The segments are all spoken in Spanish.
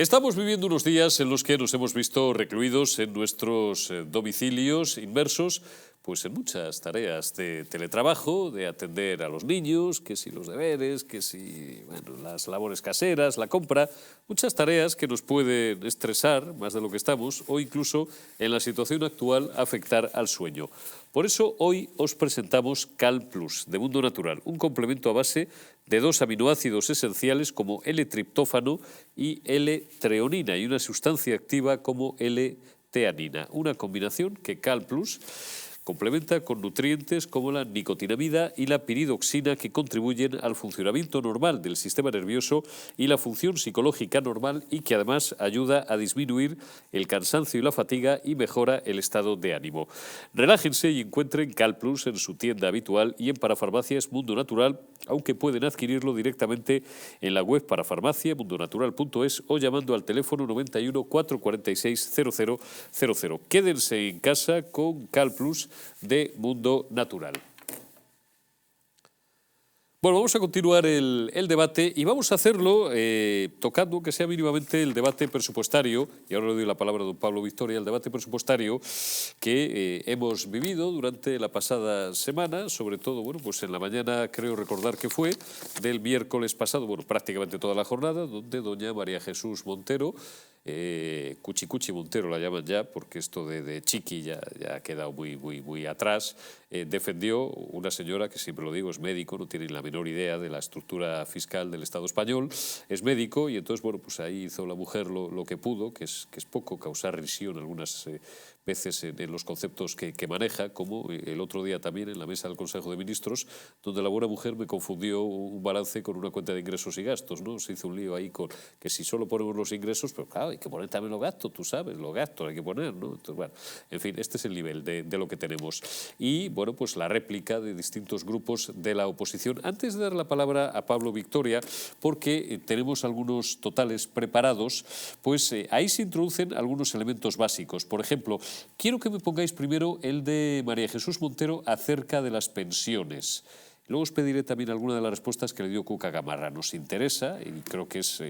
Estamos viviendo unos días en los que nos hemos visto recluidos en nuestros domicilios inmersos pues en muchas tareas de teletrabajo, de atender a los niños, que si los deberes, que si las labores caseras, la compra, muchas tareas que nos pueden estresar más de lo que estamos o incluso en la situación actual afectar al sueño. Por eso hoy os presentamos Cal Plus de Mundo Natural, un complemento a base de 2 aminoácidos esenciales como L-triptófano y L-treonina y una sustancia activa como L-teanina. Una combinación que Cal Plus complementa con nutrientes como la nicotinamida y la piridoxina que contribuyen al funcionamiento normal del sistema nervioso y la función psicológica normal y que además ayuda a disminuir el cansancio y la fatiga y mejora el estado de ánimo. Relájense y encuentren Cal Plus en su tienda habitual y en Parafarmacias Mundo Natural, aunque pueden adquirirlo directamente en la web parafarmacia mundonatural.es o llamando al teléfono 91 446 0000. Quédense en casa con Cal Plus de Mundo Natural. Bueno, vamos a continuar el debate y vamos a hacerlo tocando que sea mínimamente el debate presupuestario, y ahora le doy la palabra a don Pablo Victoria, el debate presupuestario que hemos vivido durante la pasada semana, sobre todo, bueno, pues en la mañana creo recordar que fue del miércoles pasado, bueno, prácticamente toda la jornada, donde doña María Jesús Montero, Cuchi Montero la llaman ya, porque esto de Chiqui ya ha quedado muy atrás, defendió una señora que siempre lo digo, es médico, no tiene la menor idea de la estructura fiscal del Estado español, es médico y entonces, bueno, pues ahí hizo la mujer lo que pudo, que es poco, causar risión algunas veces en los conceptos que maneja, como el otro día también en la mesa del Consejo de Ministros, donde la buena mujer me confundió un balance con una cuenta de ingresos y gastos, ¿no? Se hizo un lío ahí con que si solo ponemos los ingresos, pero claro, hay que poner también los gastos, tú sabes, los gastos hay que poner, ¿no? Entonces, bueno, en fin, este es el nivel de lo que tenemos. Y, bueno, pues la réplica de distintos grupos de la oposición. Antes de dar la palabra a Pablo Victoria, porque tenemos algunos totales preparados, pues ahí se introducen algunos elementos básicos. Por ejemplo, quiero que me pongáis primero el de María Jesús Montero acerca de las pensiones. Luego os pediré también alguna de las respuestas que le dio Cuca Gamarra. Nos interesa y creo que es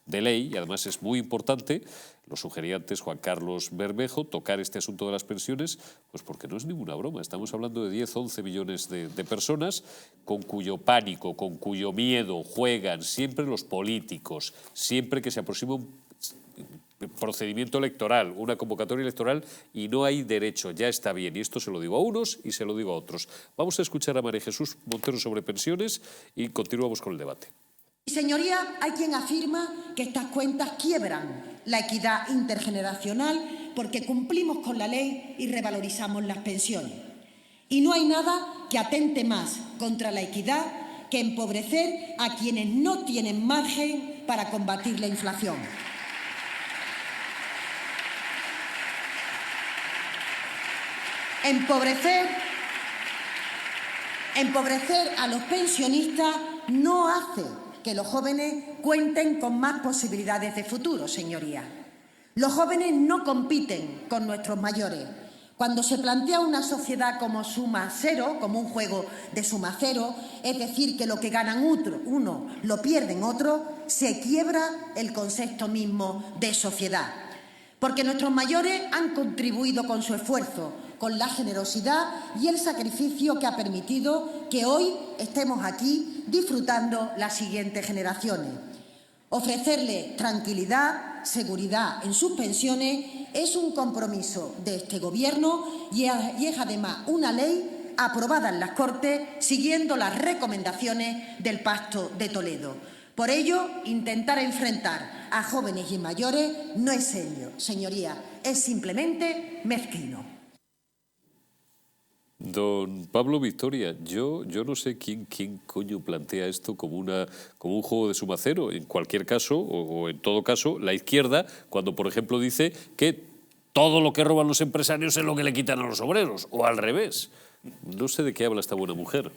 de ley y además es muy importante, lo sugería antes Juan Carlos Bermejo, tocar este asunto de las pensiones, pues porque no es ninguna broma. Estamos hablando de 10, 11 millones de personas con cuyo pánico, con cuyo miedo juegan siempre los políticos, siempre que se aproxima un procedimiento electoral, una convocatoria electoral y no hay derecho, ya está bien. Y esto se lo digo a unos y se lo digo a otros. Vamos a escuchar a María Jesús Montero sobre pensiones y continuamos con el debate. Señoría, hay quien afirma que estas cuentas quiebran la equidad intergeneracional porque cumplimos con la ley y revalorizamos las pensiones. Y no hay nada que atente más contra la equidad que empobrecer a quienes no tienen margen para combatir la inflación. Empobrecer a los pensionistas no hace que los jóvenes cuenten con más posibilidades de futuro, señorías. Los jóvenes no compiten con nuestros mayores. Cuando se plantea una sociedad como suma cero, como un juego de suma cero, es decir, que lo que ganan uno lo pierden otros, se quiebra el concepto mismo de sociedad. Porque nuestros mayores han contribuido con su esfuerzo, con la generosidad y el sacrificio que ha permitido que hoy estemos aquí disfrutando las siguientes generaciones. Ofrecerles tranquilidad, seguridad en sus pensiones es un compromiso de este Gobierno y es además una ley aprobada en las Cortes siguiendo las recomendaciones del Pacto de Toledo. Por ello, intentar enfrentar a jóvenes y mayores no es serio, señoría, es simplemente mezquino. Don Pablo Victoria, yo no sé quién coño plantea esto como un juego de suma cero. En cualquier caso, o en todo caso, la izquierda, cuando por ejemplo dice que todo lo que roban los empresarios es lo que le quitan a los obreros, o al revés. No sé de qué habla esta buena mujer.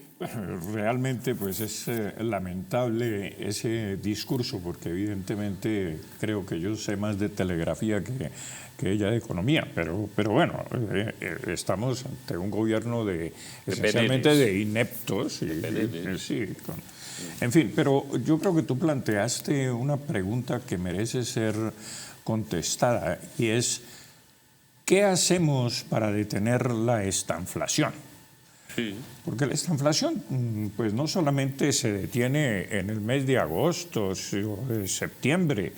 Realmente pues es lamentable ese discurso porque evidentemente creo que yo sé más de telegrafía que ella de economía, pero bueno, estamos ante un gobierno esencialmente de ineptos. Sí, En fin, pero yo creo que tú planteaste una pregunta que merece ser contestada y es, ¿qué hacemos para detener la estanflación? Sí. Porque la estanflación pues no solamente se detiene en el mes de agosto o de septiembre,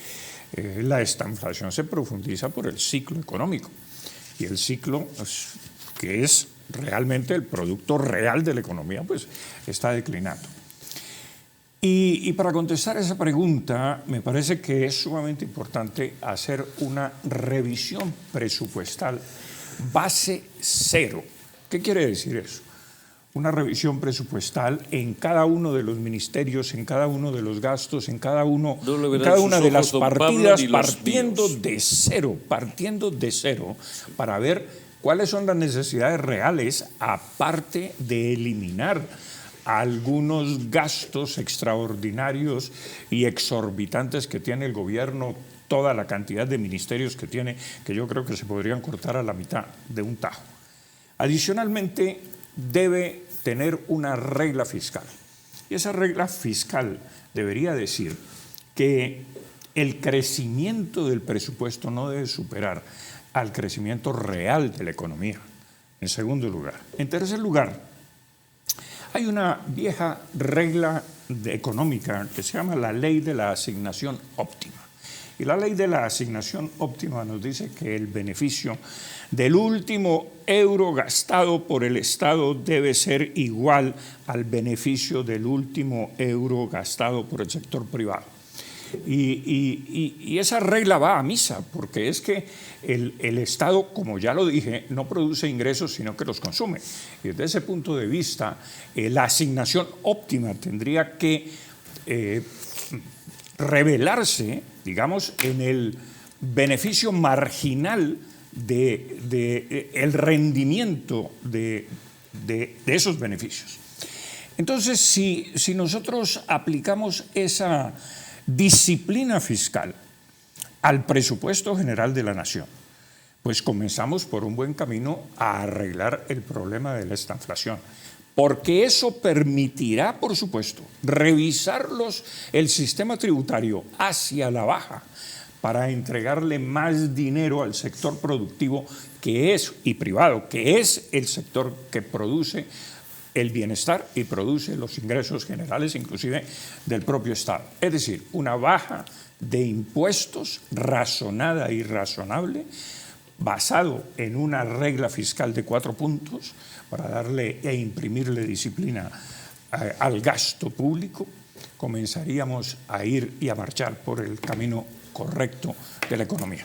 la estanflación se profundiza por el ciclo económico. Y el ciclo, que es realmente el producto real de la economía, pues está declinando. Y para contestar esa pregunta, me parece que es sumamente importante hacer una revisión presupuestal base cero. ¿Qué quiere decir eso? Una revisión presupuestal en cada uno de los ministerios, en cada uno de los gastos, en cada una de las partidas, partiendo de cero, para ver cuáles son las necesidades reales, aparte de eliminar algunos gastos extraordinarios y exorbitantes que tiene el gobierno, toda la cantidad de ministerios que tiene, que yo creo que se podrían cortar a la mitad de un tajo. Adicionalmente, debe tener una regla fiscal. Y esa regla fiscal debería decir que el crecimiento del presupuesto no debe superar al crecimiento real de la economía, en segundo lugar. En tercer lugar, hay una vieja regla económica que se llama la ley de la asignación óptima. Y la ley de la asignación óptima nos dice que el beneficio del último euro gastado por el Estado debe ser igual al beneficio del último euro gastado por el sector privado. Y esa regla va a misa, porque es que el Estado, como ya lo dije, no produce ingresos, sino que los consume. Y desde ese punto de vista, la asignación óptima tendría que revelarse, digamos, en el beneficio marginal el rendimiento de esos beneficios. Entonces, si nosotros aplicamos esa disciplina fiscal al presupuesto general de la nación, pues comenzamos por un buen camino a arreglar el problema de la estanflación, porque eso permitirá, por supuesto, revisar el sistema tributario hacia la baja para entregarle más dinero al sector productivo y privado, que es el sector que produce el bienestar y produce los ingresos generales, inclusive del propio Estado. Es decir, una baja de impuestos razonada y razonable, basado en una regla fiscal de 4 puntos, para darle e imprimirle disciplina al gasto público, comenzaríamos a ir y a marchar por el camino correcto de la economía.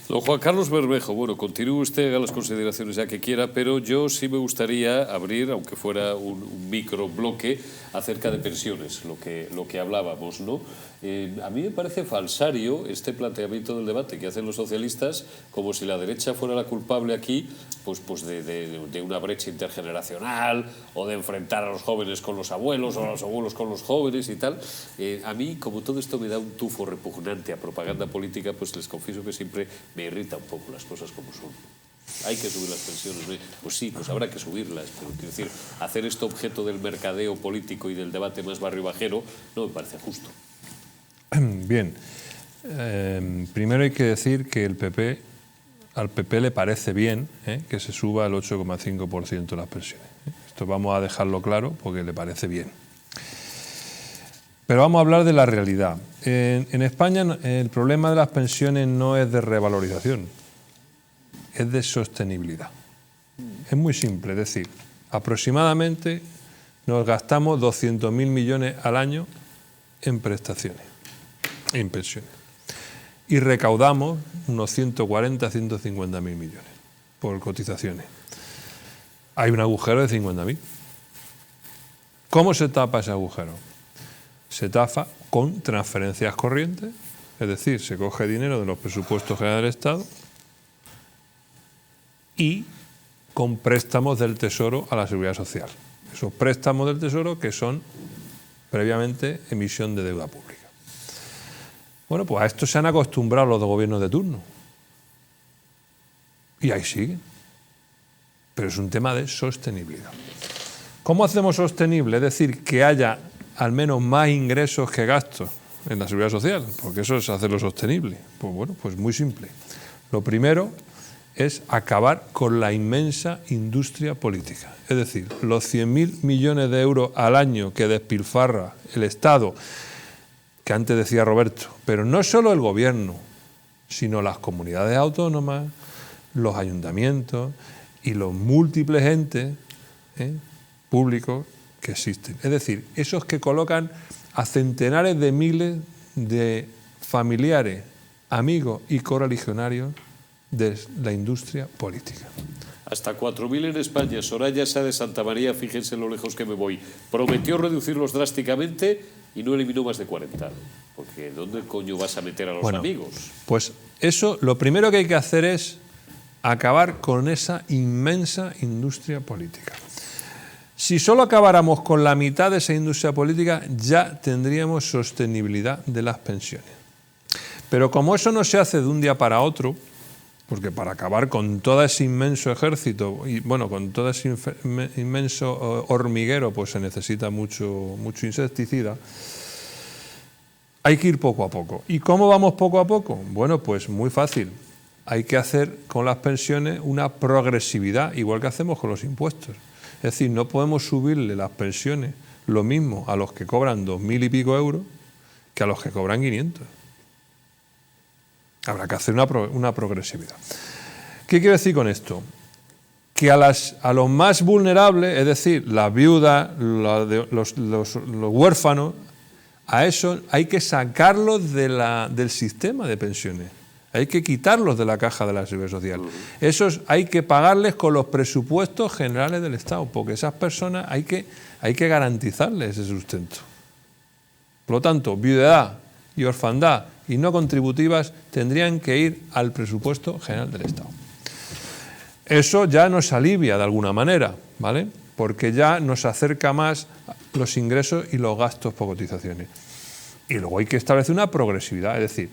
Don Juan Carlos Bermejo, bueno, continúe usted, haga las consideraciones ya que quiera, pero yo sí me gustaría abrir, aunque fuera un microbloque, acerca de pensiones, lo que hablábamos, ¿no? A mí me parece falsario este planteamiento del debate que hacen los socialistas, como si la derecha fuera la culpable aquí, pues de una brecha intergeneracional, o de enfrentar a los jóvenes con los abuelos, o a los abuelos con los jóvenes y tal. A mí, como todo esto me da un tufo repugnante a propaganda política, pues les confieso que siempre me irrita un poco las cosas como son. Hay que subir las pensiones, ¿no? Pues sí, pues habrá que subirlas, pero quiero decir, hacer esto objeto del mercadeo político y del debate más barrio bajero no me parece justo. Bien, primero hay que decir que al PP le parece bien que se suba el 8,5% las pensiones. Esto vamos a dejarlo claro porque le parece bien. Pero vamos a hablar de la realidad. En España el problema de las pensiones no es de revalorización, es de sostenibilidad. Es muy simple, es decir, aproximadamente nos gastamos 200.000 millones al año en prestaciones, en pensiones, y recaudamos unos 140 a 150.000 millones por cotizaciones. Hay un agujero de 50.000. ¿Cómo se tapa ese agujero? Se tapa con transferencias corrientes, es decir, se coge dinero de los presupuestos generales del Estado y con préstamos del Tesoro a la Seguridad Social. Esos préstamos del Tesoro que son previamente emisión de deuda pública. Bueno, pues a esto se han acostumbrado los gobiernos de turno. Y ahí siguen. Pero es un tema de sostenibilidad. ¿Cómo hacemos sostenible? Es decir, que haya al menos más ingresos que gastos en la seguridad social, porque eso es hacerlo sostenible. Pues bueno, pues muy simple. Lo primero es acabar con la inmensa industria política. Es decir, los 100.000 millones de euros al año que despilfarra el Estado, que antes decía Roberto, pero no solo el gobierno, sino las comunidades autónomas, los ayuntamientos y los múltiples entes públicos que existen. Es decir, esos que colocan a centenares de miles de familiares, amigos y correligionarios de la industria política. Hasta 4.000 en España. Soraya Sá de Santa María, fíjense lo lejos que me voy. Prometió reducirlos drásticamente y no eliminó más de 40. Porque ¿dónde coño vas a meter a los amigos? Pues eso, lo primero que hay que hacer es acabar con esa inmensa industria política. Si solo acabáramos con la mitad de esa industria política, ya tendríamos sostenibilidad de las pensiones. Pero como eso no se hace de un día para otro, porque para acabar con todo ese inmenso ejército y bueno, con todo ese inmenso hormiguero, pues se necesita mucho insecticida, hay que ir poco a poco. ¿Y cómo vamos poco a poco? Bueno, pues muy fácil. Hay que hacer con las pensiones una progresividad, igual que hacemos con los impuestos. Es decir, no podemos subirle las pensiones lo mismo a los que cobran 2.000 y pico euros que a los que cobran 500. Habrá que hacer una progresividad. ¿Qué quiero decir con esto? Que a los más vulnerables, es decir, las viudas, los huérfanos, a eso hay que sacarlos del sistema de pensiones. Hay que quitarlos de la caja de la seguridad social. Esos hay que pagarles con los presupuestos generales del Estado, porque esas personas hay que garantizarles ese sustento. Por lo tanto, viudedad y orfandad y no contributivas tendrían que ir al presupuesto general del Estado. Eso ya nos alivia de alguna manera, ¿vale? Porque ya nos acerca más los ingresos y los gastos por cotizaciones. Y luego hay que establecer una progresividad, es decir,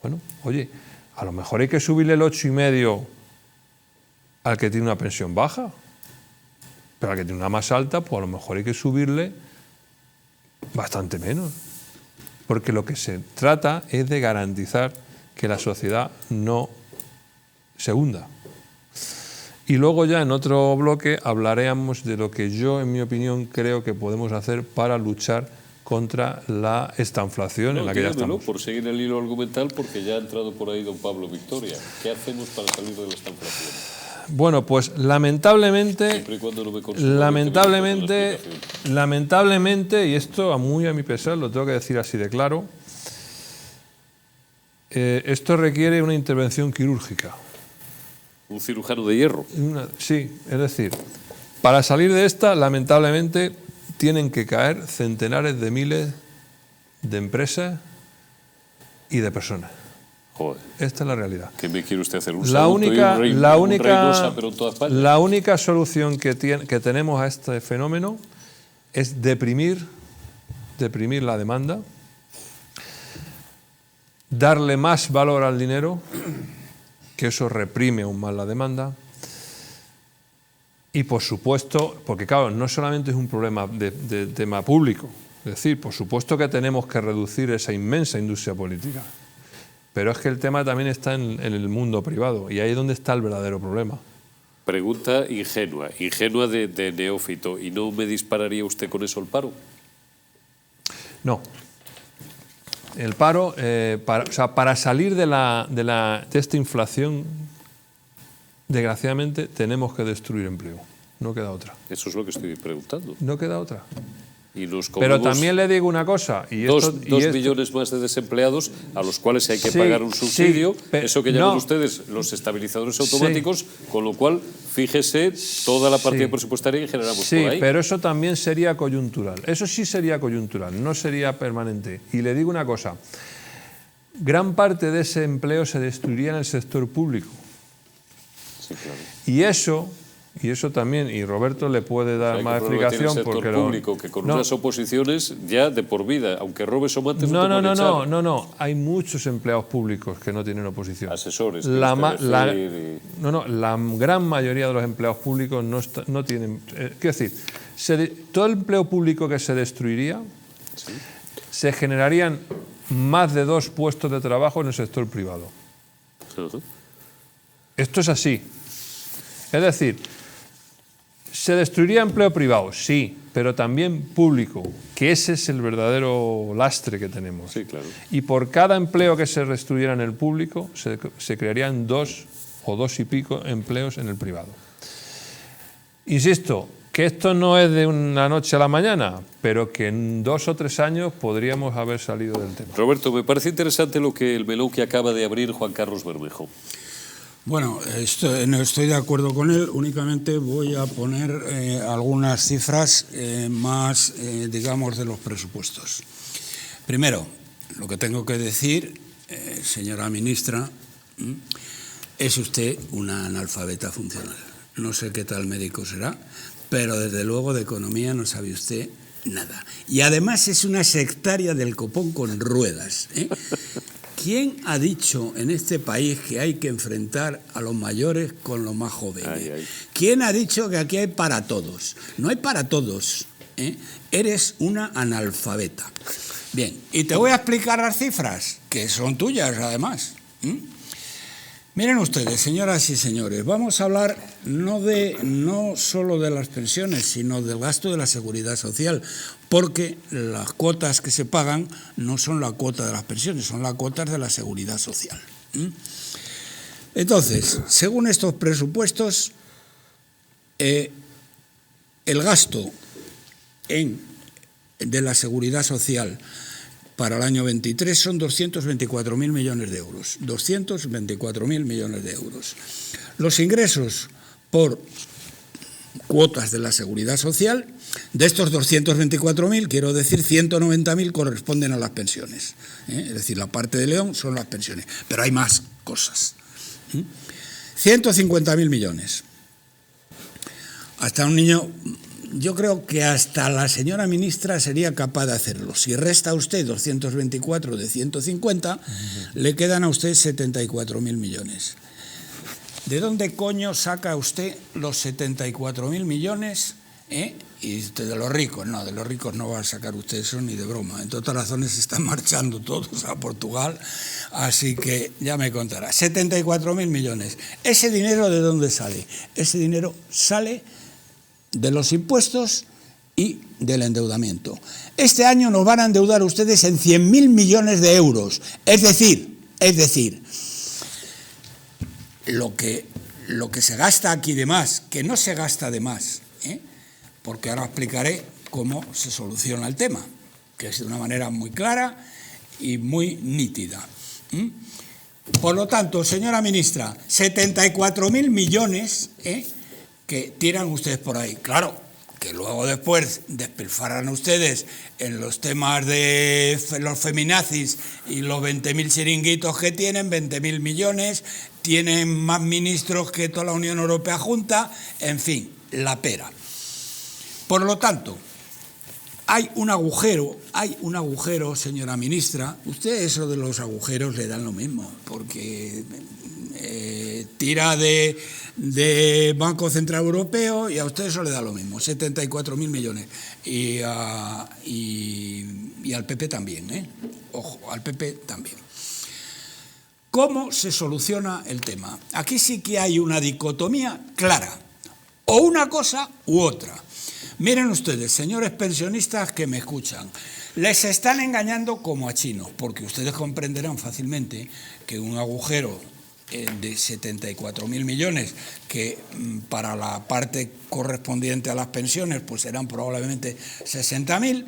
bueno, oye, a lo mejor hay que subirle el 8,5 al que tiene una pensión baja, pero al que tiene una más alta, pues a lo mejor hay que subirle bastante menos. Porque lo que se trata es de garantizar que la sociedad no se hunda. Y luego ya en otro bloque hablaremos de lo que yo, en mi opinión, creo que podemos hacer para luchar contra esta inflación en la que ya estamos. Por seguir el hilo argumental, porque ya ha entrado por ahí don Pablo Victoria. ¿Qué hacemos para salir de esta inflación? Bueno, pues lamentablemente, siempre y cuando no me lamentablemente, y esto muy a mi pesar, lo tengo que decir así de claro, esto requiere una intervención quirúrgica. ¿Un cirujano de hierro? Sí, es decir, para salir de esta, lamentablemente, tienen que caer centenares de miles de empresas y de personas. Joder. Esta es la realidad. ¿Qué me quiere usted hacer? La única solución que tenemos a este fenómeno es deprimir la demanda, darle más valor al dinero, que eso reprime aún más la demanda, y por supuesto, porque claro, no solamente es un problema de tema público, es decir, por supuesto que tenemos que reducir esa inmensa industria política, pero es que el tema también está en el mundo privado, y ahí es donde está el verdadero problema. Pregunta ingenua de neófito, ¿y no me dispararía usted con eso el paro? No. El paro, para salir de esta inflación, desgraciadamente tenemos que destruir empleo. No queda otra. Eso es lo que estoy preguntando. No queda otra. Y nos pero también le digo una cosa. Dos millones más de desempleados a los cuales hay que pagar un subsidio, eso que llaman ustedes los estabilizadores automáticos, con lo cual, fíjese, toda la partida presupuestaria que generamos por ahí. Sí, pero eso también sería coyuntural. Eso sí sería coyuntural, no sería permanente. Y le digo una cosa, gran parte de ese empleo se destruiría en el sector público. Sí, claro. Y eso también, y Roberto le puede dar más explicación. El sector público, que con unas oposiciones ya de por vida, aunque robes o mates, no, hay muchos empleados públicos que no tienen oposición. Asesores. La gran mayoría de los empleados públicos no tienen. Quiero decir, todo el empleo público que se destruiría se generarían más de 2 puestos de trabajo en el sector privado. Esto es así. Es decir, ¿se destruiría empleo privado? Sí, pero también público, que ese es el verdadero lastre que tenemos. Sí, claro. Y por cada empleo que se destruyera en el público, se crearían 2 o 2 y pico empleos en el privado. Insisto, que esto no es de una noche a la mañana, pero que en 2 o 3 años podríamos haber salido del tema. Roberto, me parece interesante el melón que acaba de abrir Juan Carlos Bermejo. Bueno, no estoy de acuerdo con él, únicamente voy a poner algunas cifras más, digamos, de los presupuestos. Primero, lo que tengo que decir, señora ministra, es usted una analfabeta funcional. No sé qué tal médico será, pero desde luego de economía no sabe usted nada. Y además es una sectaria del copón con ruedas, ¿eh? ¿Quién ha dicho en este país que hay que enfrentar a los mayores con los más jóvenes? Ay, ay. ¿Quién ha dicho que aquí hay para todos? No hay para todos, ¿eh? Eres una analfabeta. Bien, y te voy a explicar las cifras, que son tuyas además. Miren ustedes, señoras y señores, vamos a hablar no solo de las pensiones, sino del gasto de la seguridad social, porque las cuotas que se pagan no son la cuota de las pensiones, son las cuotas de la seguridad social. Entonces, según estos presupuestos, el gasto de la seguridad social para el año 23 son 224.000 millones de euros. 224.000 millones de euros. Los ingresos por cuotas de la seguridad social, de estos 224.000, quiero decir, 190.000 corresponden a las pensiones. Es decir, la parte de León son las pensiones. Pero hay más cosas. 150.000 millones. Hasta un niño... Yo creo que hasta la señora ministra sería capaz de hacerlo. Si resta usted 224 de 150, le quedan a usted 74.000 millones. ¿De dónde coño saca usted los 74.000 millones? Y de los ricos. No, de los ricos no va a sacar usted eso ni de broma. En todas razones se están marchando todos a Portugal, así que ya me contará. 74.000 millones. ¿Ese dinero de dónde sale? Ese dinero sale de los impuestos y del endeudamiento. Este año nos van a endeudar ustedes en 100.000 millones de euros. Es decir, lo que se gasta aquí de más, que no se gasta de más, porque ahora explicaré cómo se soluciona el tema, que es de una manera muy clara y muy nítida. Por lo tanto, señora ministra, 74.000 millones, que tiran ustedes por ahí. Claro, que luego después despilfarran ustedes en los temas de los feminazis y los 20.000 chiringuitos que tienen, 20.000 millones, tienen más ministros que toda la Unión Europea junta, en fin, la pera. Por lo tanto, hay un agujero, señora ministra. Usted eso de los agujeros le dan lo mismo, porque tira de Banco Central Europeo y a usted eso le da lo mismo, 74.000 millones. Y al PP también, Ojo, al PP también. ¿Cómo se soluciona el tema? Aquí sí que hay una dicotomía clara, o una cosa u otra. Miren ustedes, señores pensionistas que me escuchan, les están engañando como a chinos, porque ustedes comprenderán fácilmente que un agujero de 74.000 millones, que para la parte correspondiente a las pensiones pues serán probablemente 60.000,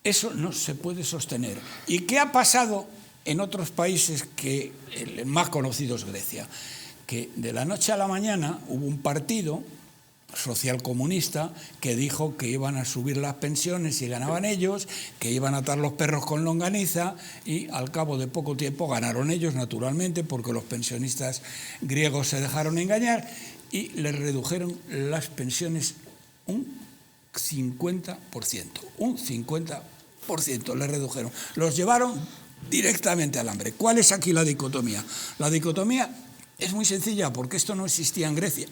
eso no se puede sostener. ¿Y qué ha pasado en otros países que el más conocido es Grecia? Que de la noche a la mañana hubo un partido socialcomunista que dijo que iban a subir las pensiones si ganaban ellos, que iban a atar los perros con longaniza, y al cabo de poco tiempo ganaron ellos, naturalmente, porque los pensionistas griegos se dejaron engañar y les redujeron las pensiones un 50%. Un 50% les redujeron. Los llevaron directamente al hambre. ¿Cuál es aquí la dicotomía? La dicotomía es muy sencilla, porque esto no existía en Grecia.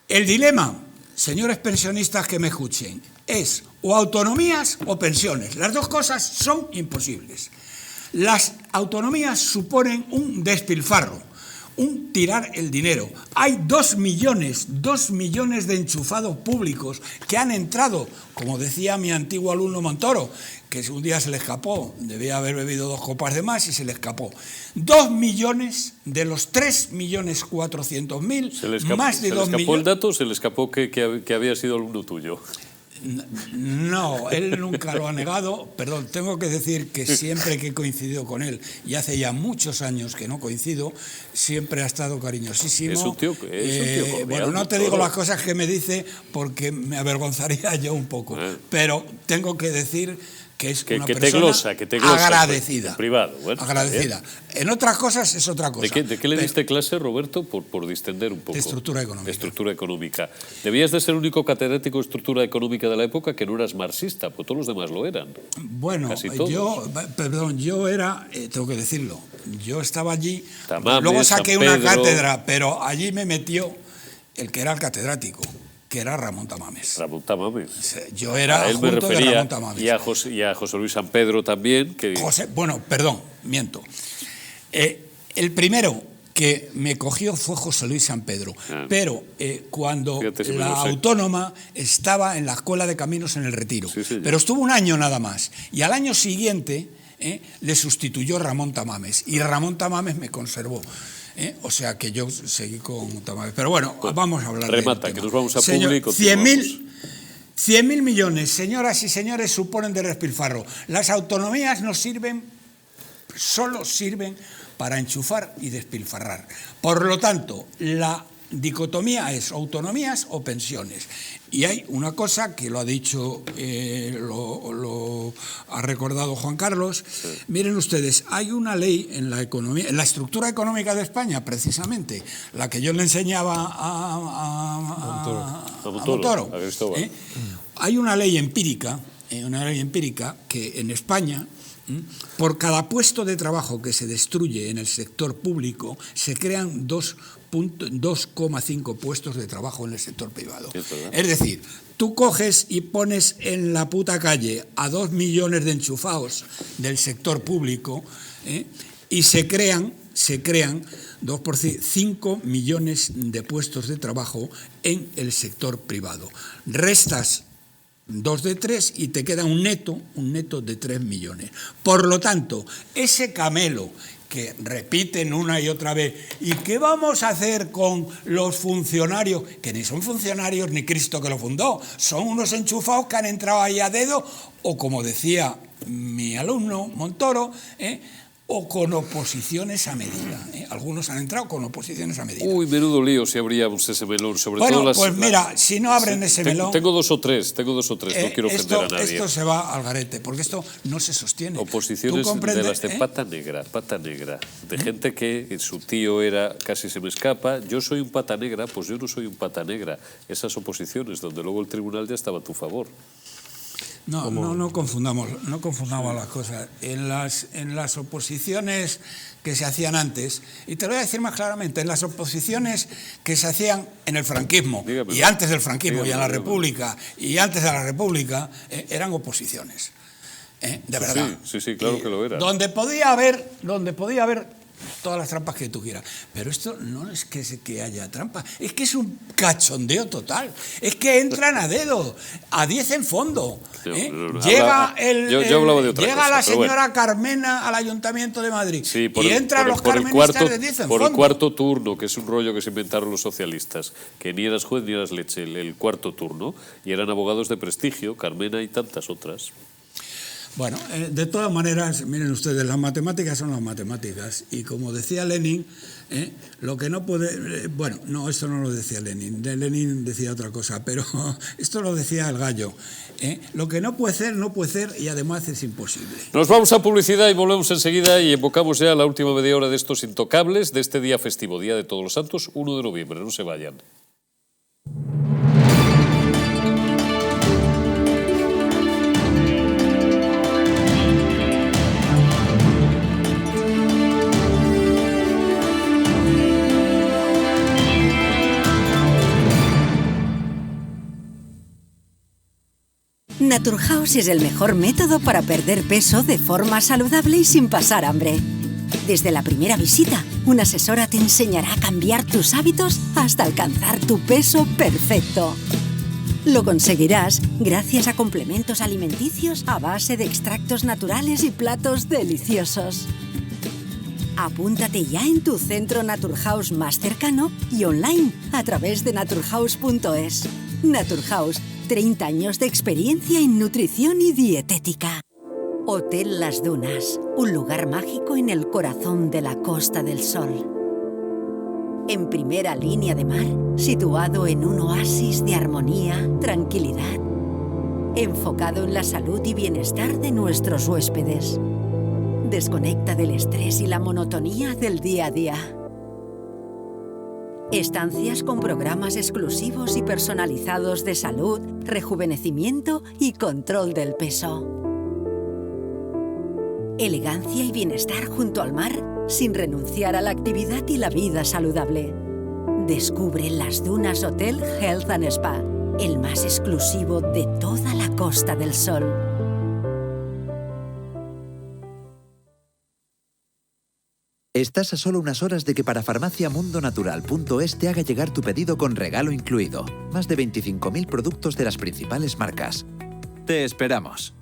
El dilema, señores pensionistas que me escuchen, es o autonomías o pensiones. Las dos cosas son imposibles. Las autonomías suponen un despilfarro, un tirar el dinero. Hay 2 millones de enchufados públicos que han entrado, como decía mi antiguo alumno Montoro, que un día se le escapó, debía haber bebido 2 copas de más y se le escapó. 2 millones de los 3.400.000, más de 2 millones. ¿Se le escapó el dato o se le escapó que había sido alumno tuyo? No, él nunca lo ha negado. Perdón, tengo que decir que siempre que he coincidido con él, y hace ya muchos años que no coincido, siempre ha estado cariñosísimo. Es un tío cordial, bueno, no te digo las cosas que me dice porque me avergonzaría yo un poco, pero tengo que decir que es una persona que te glosa, agradecida. En privado, bueno, agradecida. En otras cosas es otra cosa. ¿De qué le diste clase, Roberto, por distender un poco? De estructura económica. De estructura económica. Debías de ser el único catedrático de estructura económica de la época que no eras marxista, pues todos los demás lo eran. Bueno, yo era, tengo que decirlo, yo estaba allí, Tamames, luego saqué San una Pedro. cátedra, pero allí me metió el que era el catedrático, que era Ramón Tamames. Ramón Tamames. Yo era A él me junto de refería, Ramón Tamames. y a José Luis San Pedro también. Miento. El primero que me cogió fue José Luis San Pedro, pero cuando Fíjate si me la lo sé. Autónoma estaba en la Escuela de Caminos en el Retiro, Sí, señor. pero estuvo un año nada más, y al año siguiente le sustituyó Ramón Tamames, y Ramón Tamames me conservó. O sea que yo seguí con Tamames. Pero bueno, vamos a hablar remata, del que tema. nos vamos a Señor, público. 100.000 millones, señoras y señores, suponen de despilfarro. Las autonomías no sirven, solo sirven para enchufar y despilfarrar. Por lo tanto, la dicotomía es autonomías o pensiones. Y hay una cosa que lo ha dicho, lo ha recordado Juan Carlos. Sí. Miren ustedes, hay una ley en la economía, en la estructura económica de España, precisamente, la que yo le enseñaba a Montoro. Hay una ley empírica que en España, por cada puesto de trabajo que se destruye en el sector público, se crean 2,5 puestos de trabajo en el sector privado. Es decir, tú coges y pones en la puta calle a 2 millones de enchufados del sector público y se crean 2 por 5 millones de puestos de trabajo en el sector privado. Restas 2 de 3 y te queda un neto de 3 millones. Por lo tanto, ese camelo que repiten una y otra vez, ¿y qué vamos a hacer con los funcionarios? Que ni son funcionarios ni Cristo que lo fundó, son unos enchufados que han entrado ahí a dedo, o como decía mi alumno Montoro, o con oposiciones a medida. Algunos han entrado con oposiciones a medida. Uy, menudo lío si abríamos ese melón. Sobre bueno, todo las, pues mira, si no abren ese melón... Tengo dos o tres, no quiero ofender a nadie. Esto se va al garete, porque esto no se sostiene. Oposiciones de las de pata negra, de gente que su tío era, casi se me escapa, yo soy un pata negra, pues yo no soy un pata negra. Esas oposiciones donde luego el tribunal ya estaba a tu favor. No confundamos las cosas. En las oposiciones que se hacían antes, y te lo voy a decir más claramente, en las oposiciones que se hacían en el franquismo, y antes del franquismo, y en la República, y antes de la República, eran oposiciones. De verdad. Sí, claro que lo era. Donde podía haber todas las trampas que tú quieras. Pero esto no es que haya trampas, es que es un cachondeo total. Es que entran a dedo, a 10 en fondo. Llega la señora Carmena al Ayuntamiento de Madrid y entran los carmenistas de 10 en fondo. Por el cuarto turno, que es un rollo que se inventaron los socialistas, que ni eras juez ni eras leche, el cuarto turno, y eran abogados de prestigio, Carmena y tantas otras. Bueno, de todas maneras, miren ustedes, las matemáticas son las matemáticas. Y como decía Lenin, lo que no puede... Bueno, no, esto no lo decía Lenin. Lenin decía otra cosa, pero esto lo decía el Gallo. Lo que no puede ser y además es imposible. Nos vamos a publicidad y volvemos enseguida y evocamos ya la última media hora de estos intocables de este día festivo, Día de Todos los Santos, 1 de noviembre. No se vayan. Naturhaus es el mejor método para perder peso de forma saludable y sin pasar hambre. Desde la primera visita, una asesora te enseñará a cambiar tus hábitos hasta alcanzar tu peso perfecto. Lo conseguirás gracias a complementos alimenticios a base de extractos naturales y platos deliciosos. Apúntate ya en tu centro Naturhaus más cercano y online a través de naturhaus.es. Naturhaus, 30 años de experiencia en nutrición y dietética. Hotel Las Dunas, un lugar mágico en el corazón de la Costa del Sol. En primera línea de mar, situado en un oasis de armonía, tranquilidad, enfocado en la salud y bienestar de nuestros huéspedes. Desconecta del estrés y la monotonía del día a día. Estancias con programas exclusivos y personalizados de salud, rejuvenecimiento y control del peso. Elegancia y bienestar junto al mar, sin renunciar a la actividad y la vida saludable. Descubre Las Dunas Hotel Health and Spa, el más exclusivo de toda la Costa del Sol. Estás a solo unas horas de que parafarmaciamundonatural.es te haga llegar tu pedido con regalo incluido. Más de 25.000 productos de las principales marcas. Te esperamos.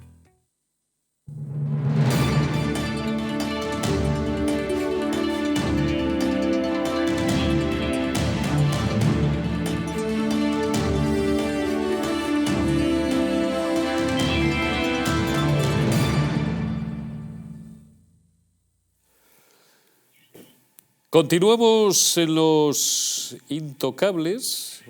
Continuamos en los intocables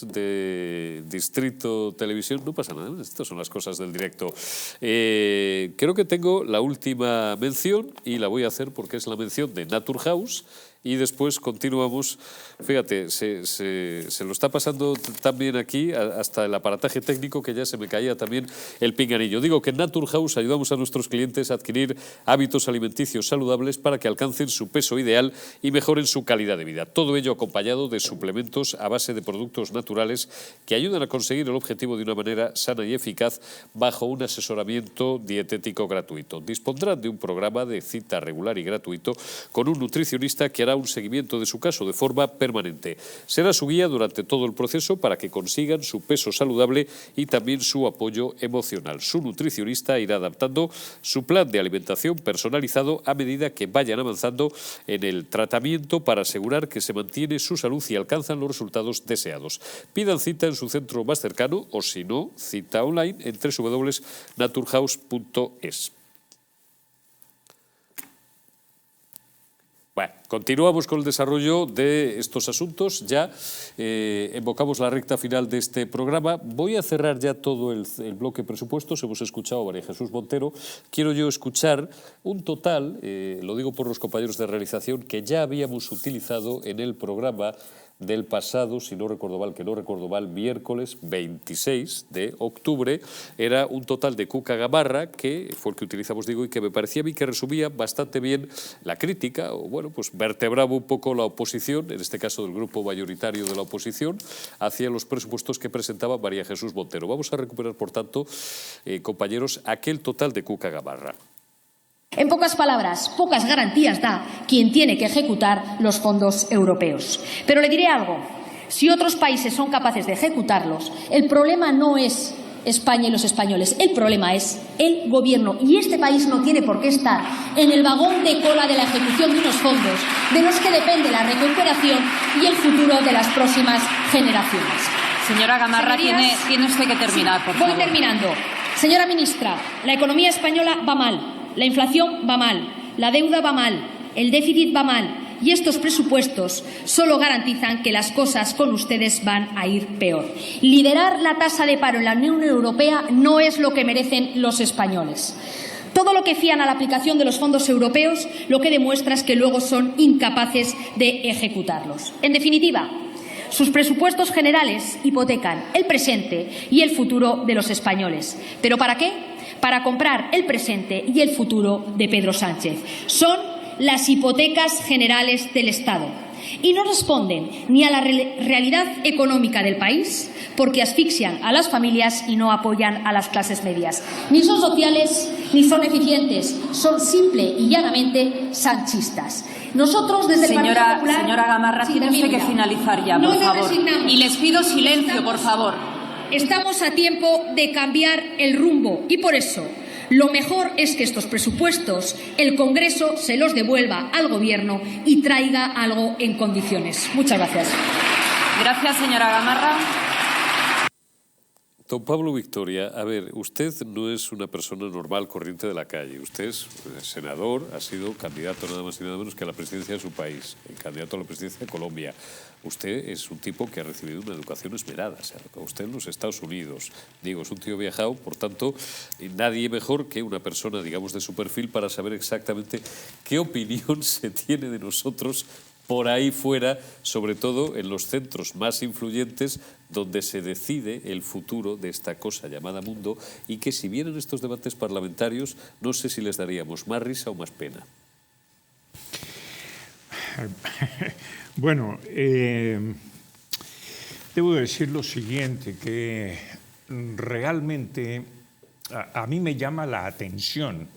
de Distrito Televisión. No pasa nada, estas son las cosas del directo. Creo que tengo la última mención y la voy a hacer porque es la mención de Naturhaus. Y después continuamos. Fíjate, se lo está pasando también aquí, hasta el aparataje técnico, que ya se me caía también el pinganillo. Digo que en Naturhaus ayudamos a nuestros clientes a adquirir hábitos alimenticios saludables para que alcancen su peso ideal y mejoren su calidad de vida. Todo ello acompañado de suplementos a base de productos naturales que ayudan a conseguir el objetivo de una manera sana y eficaz bajo un asesoramiento dietético gratuito. Dispondrán de un programa de cita regular y gratuito con un nutricionista que hará un seguimiento de su caso de forma permanente. Será su guía durante todo el proceso para que consigan su peso saludable y también su apoyo emocional. Su nutricionista irá adaptando su plan de alimentación personalizado a medida que vayan avanzando en el tratamiento para asegurar que se mantiene su salud y alcanzan los resultados deseados. Pidan cita en su centro más cercano o, si no, cita online en www.naturhaus.es. Bueno, continuamos con el desarrollo de estos asuntos. Ya evocamos la recta final de este programa. Voy a cerrar ya todo el bloque presupuestos. Hemos escuchado a María Jesús Montero. Quiero yo escuchar un total, lo digo por los compañeros de realización, que ya habíamos utilizado en el programa del pasado, si no recuerdo mal, miércoles 26 de octubre. Era un total de Cuca Gamarra, que fue el que utilizamos, digo, y que me parecía a mí que resumía bastante bien la crítica, o bueno, pues vertebraba un poco la oposición, en este caso del grupo mayoritario de la oposición, hacia los presupuestos que presentaba María Jesús Montero. Vamos a recuperar, por tanto, compañeros, aquel total de Cuca Gamarra. En pocas palabras, pocas garantías da quien tiene que ejecutar los fondos europeos. Pero le diré algo, si otros países son capaces de ejecutarlos, el problema no es España y los españoles, el problema es el Gobierno. Y este país no tiene por qué estar en el vagón de cola de la ejecución de unos fondos de los que depende la recuperación y el futuro de las próximas generaciones. Señora Gamarra, Señorías, tiene usted que terminar, por favor. Voy terminando. Señora ministra, la economía española va mal. La inflación va mal, la deuda va mal, el déficit va mal y estos presupuestos solo garantizan que las cosas con ustedes van a ir peor. Liderar la tasa de paro en la Unión Europea no es lo que merecen los españoles. Todo lo que fían a la aplicación de los fondos europeos lo que demuestra es que luego son incapaces de ejecutarlos. En definitiva, sus presupuestos generales hipotecan el presente y el futuro de los españoles. ¿Pero para qué? Para comprar el presente y el futuro de Pedro Sánchez. Son las hipotecas generales del Estado. y no responden ni a la realidad económica del país, porque asfixian a las familias y no apoyan a las clases medias. Ni son sociales ni son eficientes, son simple y llanamente sanchistas. Nosotros, desde el Partido Popular... Señora Gamarra, tiene usted que finalizar ya, por favor. Y les pido silencio, por favor. Estamos a tiempo de cambiar el rumbo y por eso lo mejor es que estos presupuestos el Congreso se los devuelva al Gobierno y traiga algo en condiciones. Muchas gracias. Gracias, señora Gamarra. Don Pablo Victoria, a ver, usted no es una persona normal, corriente de la calle. Usted es senador, ha sido candidato nada más y nada menos que a la presidencia de su país, candidato a la presidencia de Colombia. Usted es un tipo que ha recibido una educación esmerada, o sea, usted en los Estados Unidos. Digo, es un tío viajado, por tanto, nadie mejor que una persona, digamos, de su perfil para saber exactamente qué opinión se tiene de nosotros por ahí fuera, sobre todo en los centros más influyentes donde se decide el futuro de esta cosa llamada mundo y que si vienen estos debates parlamentarios no sé si les daríamos más risa o más pena. Bueno, debo decir lo siguiente, que realmente a mí me llama la atención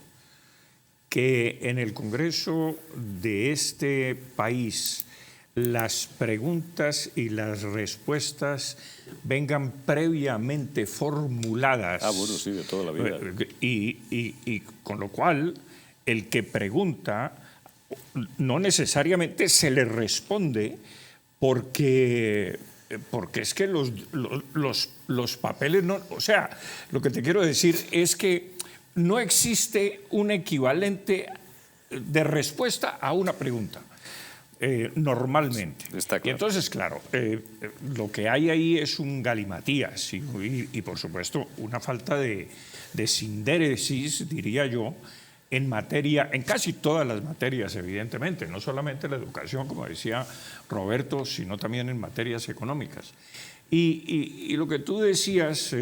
que en el Congreso de este país las preguntas y las respuestas vengan previamente formuladas. Ah, bueno, sí, de toda la vida. Y con lo cual, el que pregunta no necesariamente se le responde porque es que los papeles no... O sea, lo que te quiero decir es que no existe un equivalente de respuesta a una pregunta, normalmente. Está claro. Y entonces, claro, lo que hay ahí es un galimatías y por supuesto, una falta de sindéresis, diría yo, en casi todas las materias, evidentemente, no solamente la educación, como decía Roberto, sino también en materias económicas. Y lo que tú decías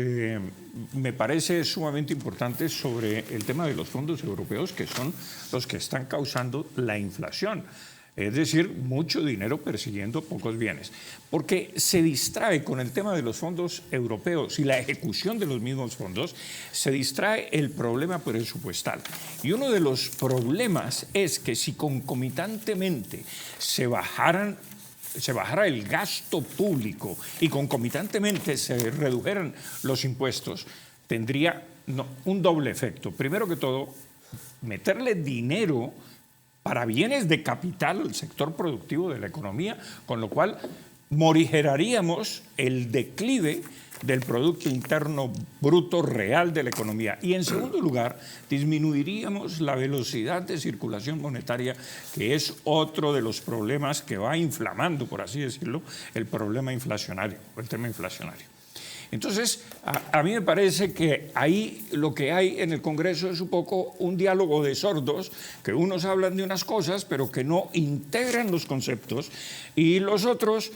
me parece sumamente importante sobre el tema de los fondos europeos, que son los que están causando la inflación. Es decir, mucho dinero persiguiendo pocos bienes. Porque se distrae con el tema de los fondos europeos y la ejecución de los mismos fondos, se distrae el problema presupuestal. Y uno de los problemas es que si concomitantemente se bajara el gasto público y concomitantemente se redujeran los impuestos, tendría un doble efecto. Primero que todo, meterle dinero para bienes de capital al sector productivo de la economía, con lo cual morigeraríamos el declive del Producto Interno Bruto real de la economía. Y en segundo lugar, disminuiríamos la velocidad de circulación monetaria, que es otro de los problemas que va inflamando, por así decirlo, el problema inflacionario, el tema inflacionario. Entonces, a mí me parece que ahí lo que hay en el Congreso es un poco un diálogo de sordos, que unos hablan de unas cosas, pero que no integran los conceptos, y los otros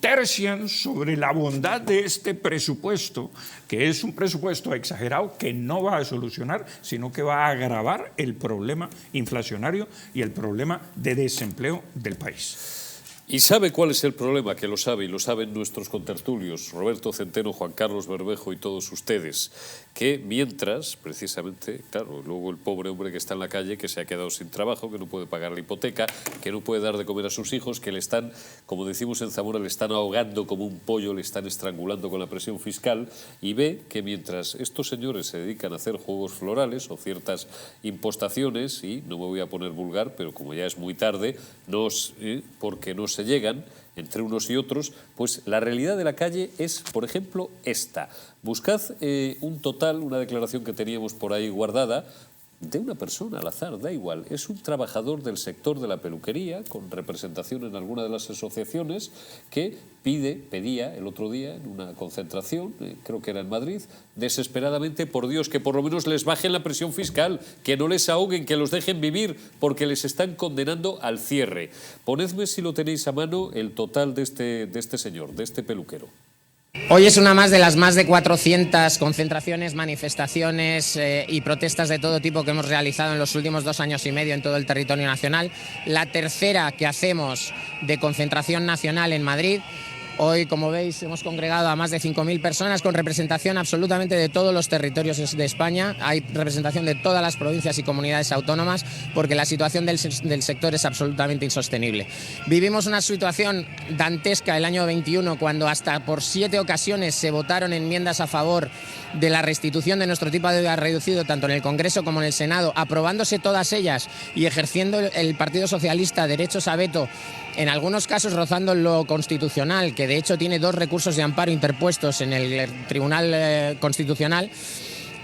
tercian sobre la bondad de este presupuesto, que es un presupuesto exagerado que no va a solucionar, sino que va a agravar el problema inflacionario y el problema de desempleo del país. ¿Y sabe cuál es el problema? Que lo sabe, y lo saben nuestros contertulios, Roberto Centeno, Juan Carlos Bermejo y todos ustedes, que mientras, precisamente, claro, luego el pobre hombre que está en la calle, que se ha quedado sin trabajo, que no puede pagar la hipoteca, que no puede dar de comer a sus hijos, que le están, como decimos en Zamora, le están ahogando como un pollo, le están estrangulando con la presión fiscal, y ve que mientras estos señores se dedican a hacer juegos florales o ciertas impostaciones, y no me voy a poner vulgar, pero como ya es muy tarde, porque no se llegan entre unos y otros, pues la realidad de la calle es, por ejemplo, esta. Buscad un total, una declaración que teníamos por ahí guardada, de una persona al azar, da igual, es un trabajador del sector de la peluquería, con representación en alguna de las asociaciones, que pedía el otro día en una concentración, creo que era en Madrid, desesperadamente, por Dios, que por lo menos les bajen la presión fiscal, que no les ahoguen, que los dejen vivir, porque les están condenando al cierre. Ponedme, si lo tenéis a mano, el total de este señor, de este peluquero. Hoy es una más de las más de 400 concentraciones, manifestaciones y protestas de todo tipo que hemos realizado en los últimos 2 años y medio en todo el territorio nacional. La tercera que hacemos de concentración nacional en Madrid. Hoy, como veis, hemos congregado a más de 5.000 personas con representación absolutamente de todos los territorios de España. Hay representación de todas las provincias y comunidades autónomas porque la situación del sector es absolutamente insostenible. Vivimos una situación dantesca el año 21 cuando hasta por 7 ocasiones se votaron enmiendas a favor de la restitución de nuestro tipo de IVA reducido tanto en el Congreso como en el Senado, aprobándose todas ellas y ejerciendo el Partido Socialista derechos a veto, en algunos casos rozando lo constitucional, que de hecho tiene 2 recursos de amparo interpuestos en el Tribunal Constitucional,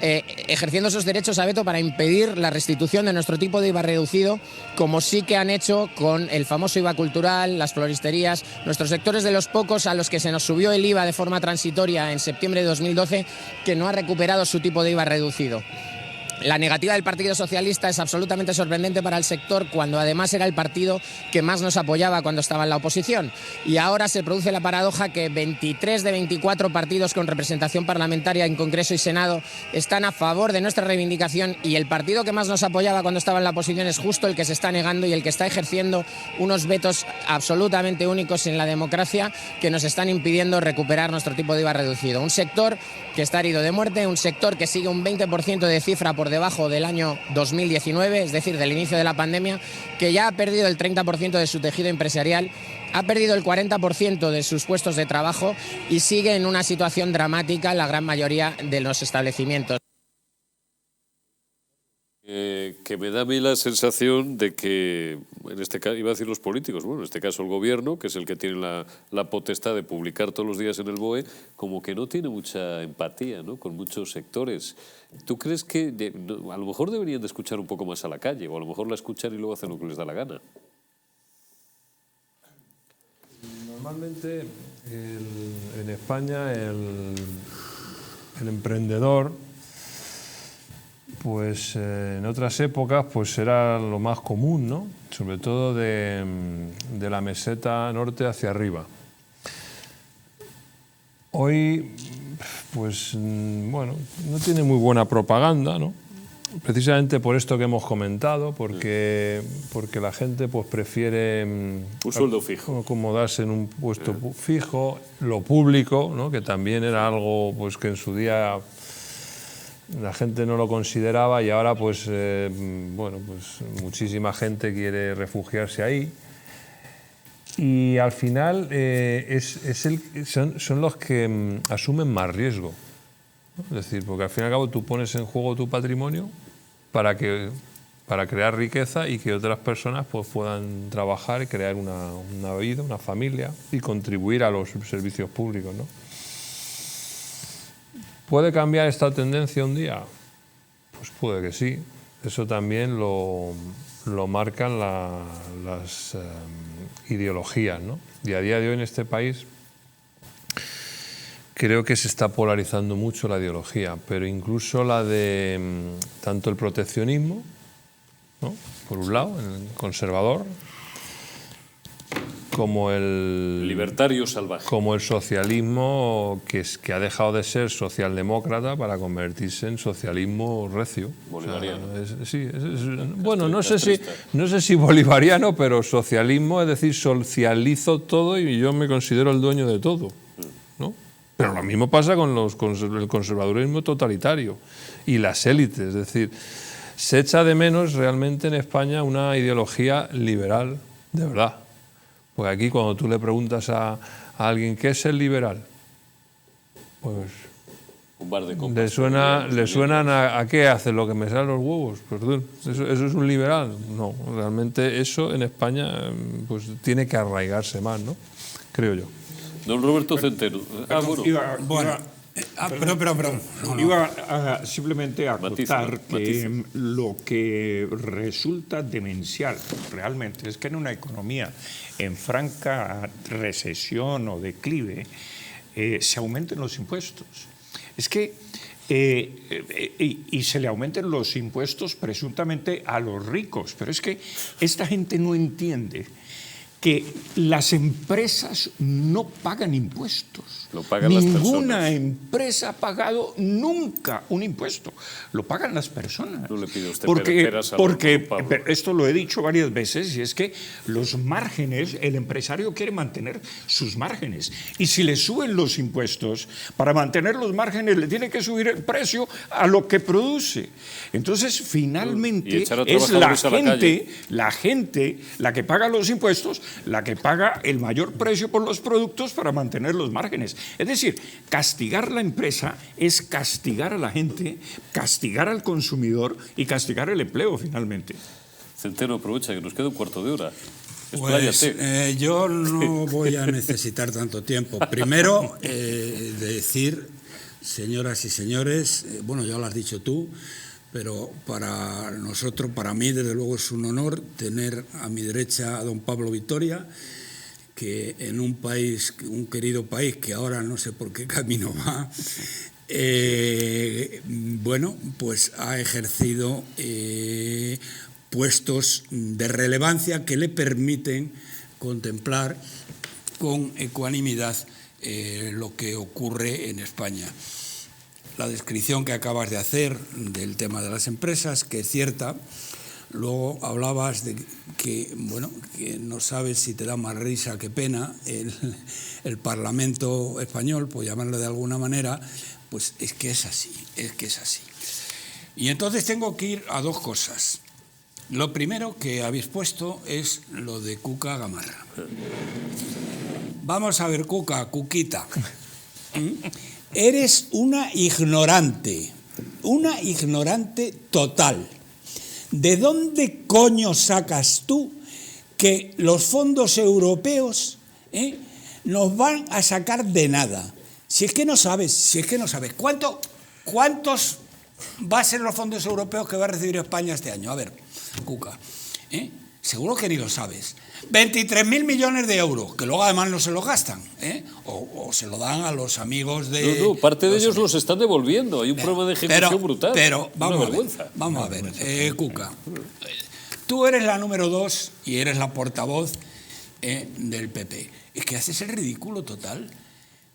ejerciendo esos derechos a veto para impedir la restitución de nuestro tipo de IVA reducido, como sí que han hecho con el famoso IVA cultural, las floristerías, nuestros sectores de los pocos a los que se nos subió el IVA de forma transitoria en septiembre de 2012, que no ha recuperado su tipo de IVA reducido. La negativa del Partido Socialista es absolutamente sorprendente para el sector cuando además era el partido que más nos apoyaba cuando estaba en la oposición. Y ahora se produce la paradoja que 23 de 24 partidos con representación parlamentaria en Congreso y Senado están a favor de nuestra reivindicación y el partido que más nos apoyaba cuando estaba en la oposición es justo el que se está negando y el que está ejerciendo unos vetos absolutamente únicos en la democracia que nos están impidiendo recuperar nuestro tipo de IVA reducido. Un sector que está herido de muerte, un sector que sigue un 20% de cifra por debajo del año 2019, es decir, del inicio de la pandemia, que ya ha perdido el 30% de su tejido empresarial, ha perdido el 40% de sus puestos de trabajo y sigue en una situación dramática en la gran mayoría de los establecimientos. Que me da a mí la sensación de que, en este caso, iba a decir los políticos, bueno, en este caso el gobierno, que es el que tiene la potestad de publicar todos los días en el BOE, como que no tiene mucha empatía, ¿no?, con muchos sectores. ¿Tú crees que a lo mejor deberían de escuchar un poco más a la calle, o a lo mejor la escuchan y luego hacen lo que les da la gana? Normalmente en España el emprendedor, pues en otras épocas pues era lo más común, ¿no?, sobre todo de la meseta norte hacia arriba. Hoy, pues bueno, no tiene muy buena propaganda, ¿no?, precisamente por esto que hemos comentado, porque la gente pues prefiere un sueldo fijo, acomodarse en un puesto fijo, lo público, ¿no?, que también era algo pues que en su día la gente no lo consideraba y ahora pues bueno, pues muchísima gente quiere refugiarse ahí y al final son los que asumen más riesgo, ¿no? Es decir, porque al fin y al cabo tú pones en juego tu patrimonio para crear riqueza y que otras personas pues puedan trabajar y crear una vida, una familia y contribuir a los servicios públicos, ¿no? ¿Puede cambiar esta tendencia un día? Pues puede que sí. Eso también lo marcan las ideologías, ¿no? Y a día de hoy en este país creo que se está polarizando mucho la ideología, pero incluso la de tanto el proteccionismo, ¿no?, por un lado, el conservador, como el libertario salvaje, como el socialismo que ha dejado de ser socialdemócrata para convertirse en socialismo recio. Bolivariano. O sea, bueno, no sé si bolivariano, pero socialismo, es decir, socializo todo y yo me considero el dueño de todo, ¿no? Pero lo mismo pasa con el conservadurismo totalitario y las élites, es decir, se echa de menos realmente en España una ideología liberal, de verdad. Porque aquí cuando tú le preguntas a alguien qué es el liberal, pues un bar de le suenan a qué hace lo que me salen los huevos. Perdón, ¿eso es un liberal? No, realmente eso en España pues tiene que arraigarse más, ¿no?, creo yo. Don Roberto Centeno. Iba simplemente a acotar que lo que resulta demencial realmente es que en una economía en franca recesión o declive se aumenten los impuestos. Es que y se le aumenten los impuestos presuntamente a los ricos, pero es que esta gente no entiende que las empresas no pagan impuestos. Lo pagan las personas. Ninguna empresa ha pagado nunca un impuesto. Lo pagan las personas. No le pide usted porque Pablo. esto lo he dicho varias veces, y es que los márgenes, el empresario quiere mantener sus márgenes. Y si le suben los impuestos, para mantener los márgenes le tiene que subir el precio a lo que produce. Entonces, finalmente, es la gente la que paga los impuestos, la que paga el mayor precio por los productos para mantener los márgenes. Es decir, castigar la empresa es castigar a la gente, castigar al consumidor y castigar el empleo, finalmente. Centeno, aprovecha que nos queda un cuarto de hora. Pues yo no voy a necesitar tanto tiempo. Primero, decir, señoras y señores, bueno, ya lo has dicho tú, pero para nosotros, para mí, desde luego es un honor tener a mi derecha a don Pablo Victoria, que en un país, un querido país que ahora no sé por qué camino va, bueno, pues ha ejercido puestos de relevancia que le permiten contemplar con ecuanimidad lo que ocurre en España. La descripción que acabas de hacer del tema de las empresas, que es cierta. Luego hablabas de que, bueno, que no sabes si te da más risa que pena el Parlamento español, por llamarlo de alguna manera, pues es que es así. Y entonces tengo que ir a dos cosas. Lo primero que habéis puesto es lo de Cuca Gamarra. Vamos a ver, Cuquita. Eres una ignorante total. ¿De dónde coño sacas tú que los fondos europeos nos van a sacar de nada? Si es que no sabes. ¿Cuántos va a ser los fondos europeos que va a recibir España este año? A ver, Cuca, seguro que ni lo sabes. 23.000 millones de euros, que luego además no se los gastan, o se lo dan a los amigos de... No, parte de ellos los están devolviendo. Hay un problema de ejecución brutal. Pero vamos a ver, Cuca, tú eres la número 2 y eres la portavoz del PP. Es que haces el ridículo total.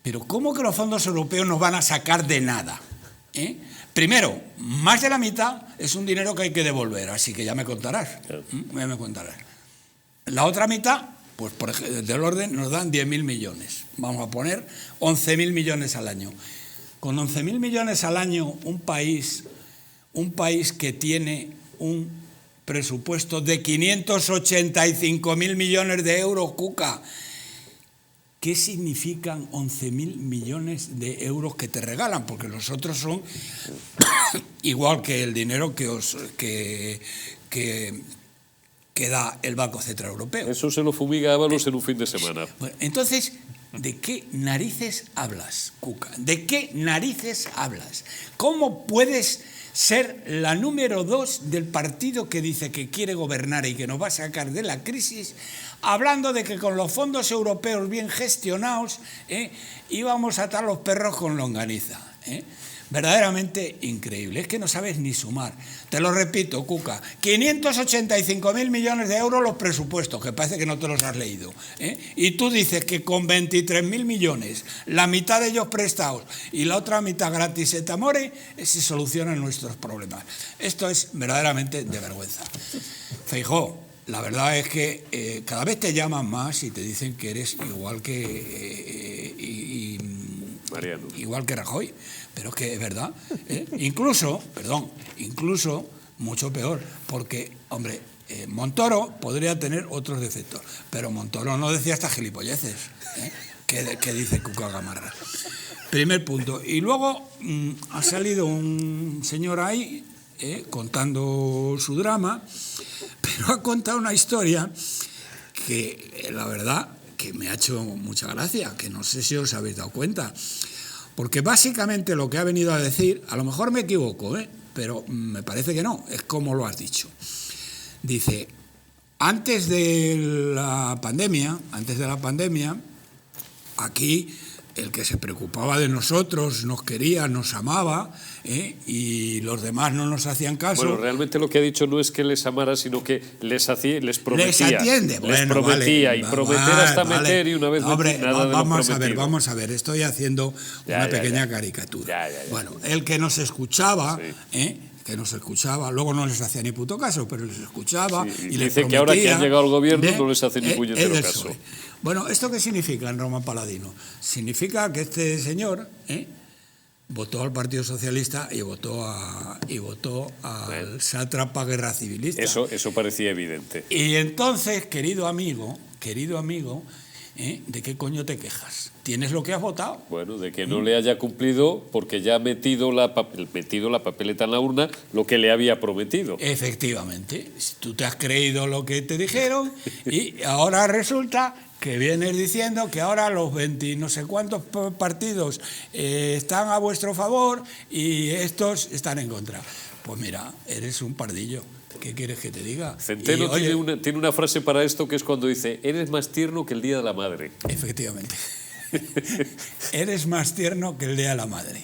Pero ¿cómo que los fondos europeos nos van a sacar de nada? Primero, más de la mitad es un dinero que hay que devolver, así que ya me contarás. La otra mitad, pues por del orden, nos dan 10.000 millones. Vamos a poner 11.000 millones al año. Con 11.000 millones al año, un país que tiene un presupuesto de 585.000 millones de euros, Cuca, ¿qué significan 11.000 millones de euros que te regalan? Porque los otros son igual que el dinero que da el Banco Central Europeo. Eso se lo fumiga Ábalos en un fin de semana. Bueno, entonces, ¿de qué narices hablas, Cuca? ¿De qué narices hablas? ¿Cómo puedes ser la número 2 del partido que dice que quiere gobernar y que nos va a sacar de la crisis, hablando de que con los fondos europeos bien gestionados íbamos a atar los perros con longaniza? Verdaderamente increíble, es que no sabes ni sumar. Te lo repito, Cuca, 585.000 millones de euros los presupuestos, que parece que no te los has leído. Y tú dices que con 23.000 millones, la mitad de ellos prestados y la otra mitad gratis et amore, se solucionan nuestros problemas. Esto es verdaderamente de vergüenza. Feijóo, la verdad es que cada vez te llaman más y te dicen que eres igual que Rajoy. Pero es que es verdad. Incluso mucho peor, porque, hombre, Montoro podría tener otros defectos, pero Montoro no decía estas gilipolleces que dice Cuca Gamarra. Primer punto. Y luego ha salido un señor ahí contando su drama, pero ha contado una historia que, la verdad, que me ha hecho mucha gracia, que no sé si os habéis dado cuenta. Porque básicamente lo que ha venido a decir, a lo mejor me equivoco, pero me parece que no, es como lo has dicho. Dice, antes de la pandemia, aquí el que se preocupaba de nosotros, nos quería, nos amaba, y los demás no nos hacían caso. Bueno, realmente lo que ha dicho no es que les amara, sino que les prometía. Les atiende. Les prometía, vale, y prometer hasta meter, y una vez hombre, nada de lo prometido. Vamos a ver, estoy haciendo una pequeña caricatura. Bueno, el que nos escuchaba, que nos escuchaba, luego no les hacía ni puto caso, pero les escuchaba, y les dice prometía, que ahora que han llegado al gobierno no les hace ni puñetero caso. Bueno, ¿esto qué significa en Román Paladino? Significa que este señor votó al Partido Socialista y votó al sátrapa guerra civilista. Eso parecía evidente. Y entonces, querido amigo, ¿de qué coño te quejas? ¿Tienes lo que has votado? Bueno, de que no le haya cumplido porque ya ha metido la papeleta en la urna lo que le había prometido. Efectivamente. Tú te has creído lo que te dijeron y ahora resulta que vienes diciendo que ahora los 20 no sé cuántos partidos están a vuestro favor y estos están en contra. Pues mira, eres un pardillo. ¿Qué quieres que te diga? Centeno tiene una frase para esto que es cuando dice: eres más tierno que el Día de la Madre. Efectivamente. Eres más tierno que el Día de la Madre.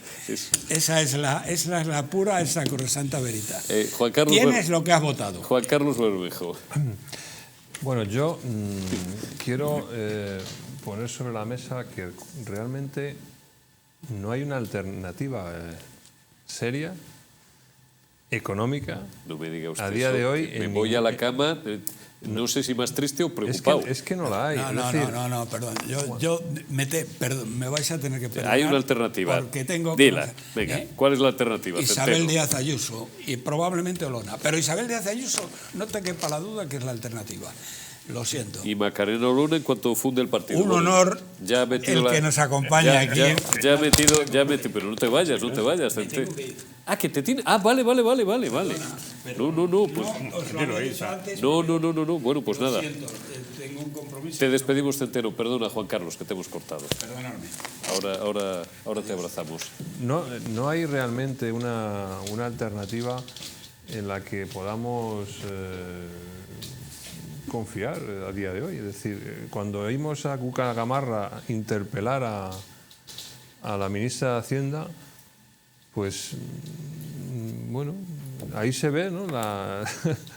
Esa es la pura, esa sacrosanta veridad. Juan Carlos Tienes lo que has votado. Juan Carlos Bermejo. Bueno, yo quiero poner sobre la mesa que realmente no hay una alternativa seria, económica, no me diga usted a día eso, de hoy. Me voy a la cama, no sé si más triste o preocupado. Es que no la hay. No, perdón. Me vais a tener que perdonar. Hay una alternativa. Porque tengo. Dila, venga, ¿cuál es la alternativa? Isabel Centeno. Díaz Ayuso y probablemente Olona. Pero Isabel Díaz Ayuso, no te quepa la duda que es la alternativa. Lo siento. Y Macarena Olona en cuanto funde el partido. Un honor ya ha metido que nos acompaña aquí. Ya ha metido, pero no te vayas, Centeno. Que te tiene. Vale. No, pues. No, bueno, pues nada. Tengo un compromiso. Te despedimos, Centeno. Perdona, Juan Carlos, que te hemos cortado. Perdóname. Ahora te abrazamos. No hay realmente una alternativa en la que podamos confiar a día de hoy. Es decir, cuando oímos a Cuca Gamarra interpelar a la ministra de Hacienda, pues bueno, ahí se ve, ¿no?,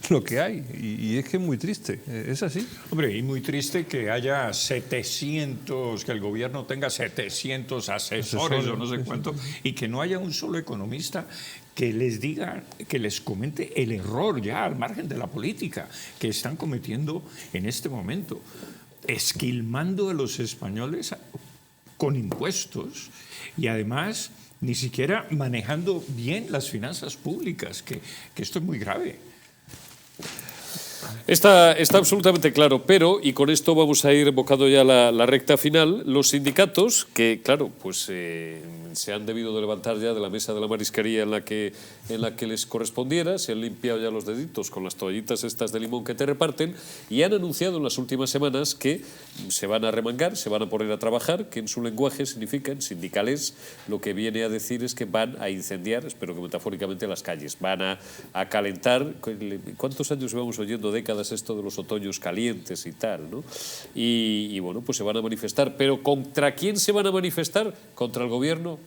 lo que hay, y es que es muy triste, es así. Hombre, y muy triste que haya 700, que el gobierno tenga 700 asesores o no sé cuánto, y que no haya un solo economista que les diga, que les comente el error ya al margen de la política que están cometiendo en este momento, esquilmando a los españoles con impuestos y además ni siquiera manejando bien las finanzas públicas, que esto es muy grave. Está absolutamente claro, pero, y con esto vamos a ir evocando ya la recta final, los sindicatos, que claro, pues se han debido de levantar ya de la mesa de la marisquería en la que les correspondiera, se han limpiado ya los deditos con las toallitas estas de limón que te reparten, y han anunciado en las últimas semanas que se van a remangar, se van a poner a trabajar, que en su lenguaje significan sindicales, lo que viene a decir es que van a incendiar, espero que metafóricamente, las calles, van a calentar. ¿Cuántos años llevamos oyendo, décadas, esto de los otoños calientes y tal, ¿no? Y bueno, pues se van a manifestar, pero ¿contra quién se van a manifestar? ¿Contra el gobierno?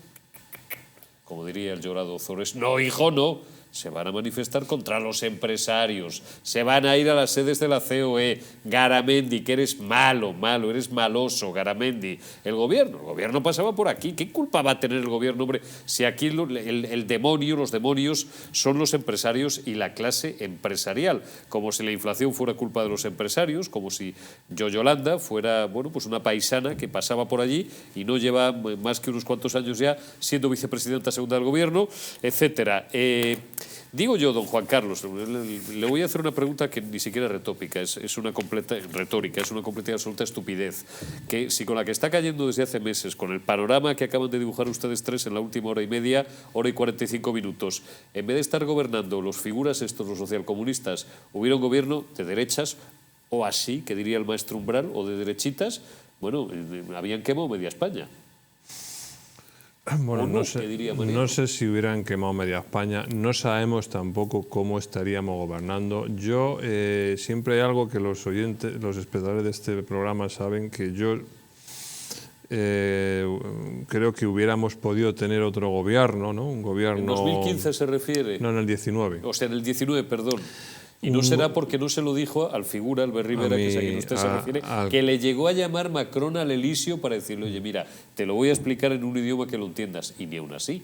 Como diría el llorado Zores, no, hijo, no. Se van a manifestar contra los empresarios, se van a ir a las sedes de la COE. Garamendi, que eres malo, eres maloso, Garamendi. El gobierno pasaba por aquí. ¿Qué culpa va a tener el gobierno, hombre? Si aquí el demonio, los demonios son los empresarios y la clase empresarial. Como si la inflación fuera culpa de los empresarios, como si Yolanda fuera, bueno, pues una paisana que pasaba por allí y no lleva más que unos cuantos años ya siendo vicepresidenta segunda del gobierno, etcétera. Digo yo, don Juan Carlos, le voy a hacer una pregunta que ni siquiera es retórica, es una completa retórica, es una completa y absoluta estupidez, que si con la que está cayendo desde hace meses, con el panorama que acaban de dibujar ustedes tres en la última hora y media, hora y 45 minutos, en vez de estar gobernando los figuras estos, los socialcomunistas, hubiera un gobierno de derechas, o así, que diría el maestro Umbral, o de derechitas, bueno, habían quemado media España. Bueno, no sé si hubieran quemado media España, no sabemos tampoco cómo estaríamos gobernando. Yo, siempre hay algo que los oyentes, los espectadores de este programa saben, que yo creo que hubiéramos podido tener otro gobierno, ¿no? Un gobierno... ¿En 2015 se refiere? No, en el 19. O sea, en el 19, perdón. Y no será porque no se lo dijo al figura, Albert Rivera, que es a quien usted se refiere, que le llegó a llamar Macron al Elíseo para decirle, oye, mira, te lo voy a explicar en un idioma que lo entiendas. Y ni aún así.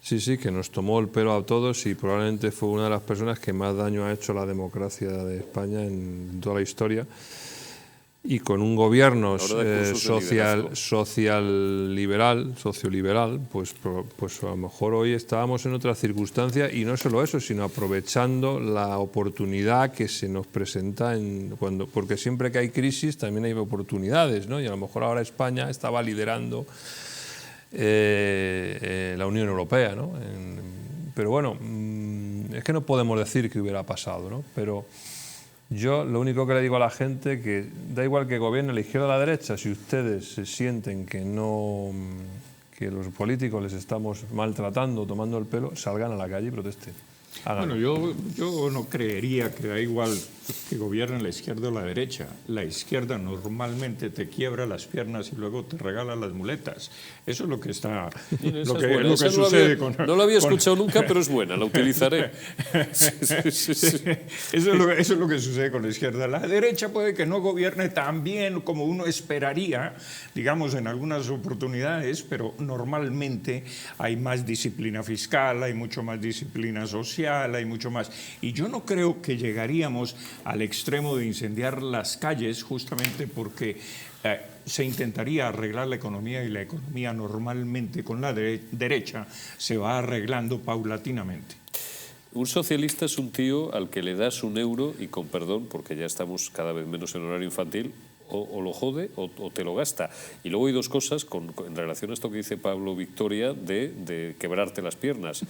Sí, sí, que nos tomó el pelo a todos y probablemente fue una de las personas que más daño ha hecho a la socialdemocracia de España en toda la historia. Y con un gobierno socioliberal, pues a lo mejor hoy estábamos en otra circunstancia, y no solo eso, sino aprovechando la oportunidad que se nos presenta, porque siempre que hay crisis también hay oportunidades, ¿no? Y a lo mejor ahora España estaba liderando la Unión Europea, ¿no? Pero bueno, es que no podemos decir que hubiera pasado, ¿no? Pero yo lo único que le digo a la gente, que da igual que gobierne la izquierda o la derecha, si ustedes se sienten que los políticos les estamos maltratando, tomando el pelo, salgan a la calle y protesten. Bueno, yo no creería que da igual que gobierne la izquierda o la derecha. La izquierda normalmente te quiebra las piernas y luego te regala las muletas. Eso es lo que está, lo que sucede con... No lo había escuchado nunca, pero es buena, la utilizaré. Eso es lo que sucede con la izquierda. La derecha puede que no gobierne tan bien como uno esperaría, digamos, en algunas oportunidades, pero normalmente hay más disciplina fiscal, hay mucho más disciplina social, hay mucho más. Y yo no creo que llegaríamos al extremo de incendiar las calles justamente porque se intentaría arreglar la economía, y la economía normalmente con la derecha se va arreglando paulatinamente. Un socialista es un tío al que le das un euro y, con perdón, porque ya estamos cada vez menos en horario infantil, o lo jode o te lo gasta. Y luego hay dos cosas en relación a esto que dice Pablo Victoria de quebrarte las piernas.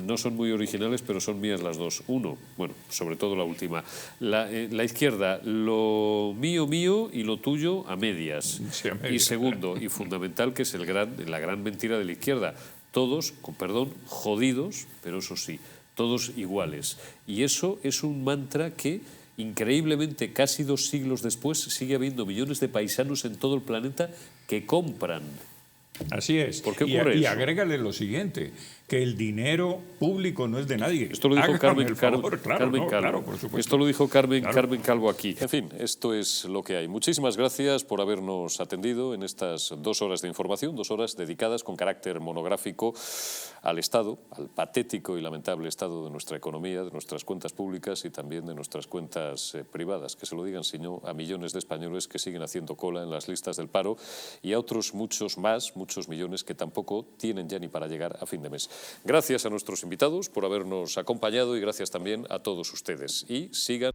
No son muy originales, pero son mías las dos. Uno, bueno, sobre todo la última. La izquierda, lo mío, mío, y lo tuyo a medias. Sí, a medias. Y segundo, y fundamental, que es la gran mentira de la izquierda. Todos, con perdón, jodidos, pero eso sí, todos iguales. Y eso es un mantra que, increíblemente, casi 2 siglos después, sigue habiendo millones de paisanos en todo el planeta que compran. Así es. ¿Por qué ocurre y eso? agrégale lo siguiente, que el dinero público no es de nadie. Esto lo dijo Carmen Calvo. Claro, por supuesto. Esto lo dijo Carmen Calvo aquí. En fin, esto es lo que hay. Muchísimas gracias por habernos atendido en estas 2 horas de información, 2 horas dedicadas con carácter monográfico al estado, al patético y lamentable estado de nuestra economía, de nuestras cuentas públicas y también de nuestras cuentas privadas. Que se lo digan, si no, a millones de españoles que siguen haciendo cola en las listas del paro, y a otros muchos millones que tampoco tienen ya ni para llegar a fin de mes. Gracias a nuestros invitados por habernos acompañado, y gracias también a todos ustedes. Y sigan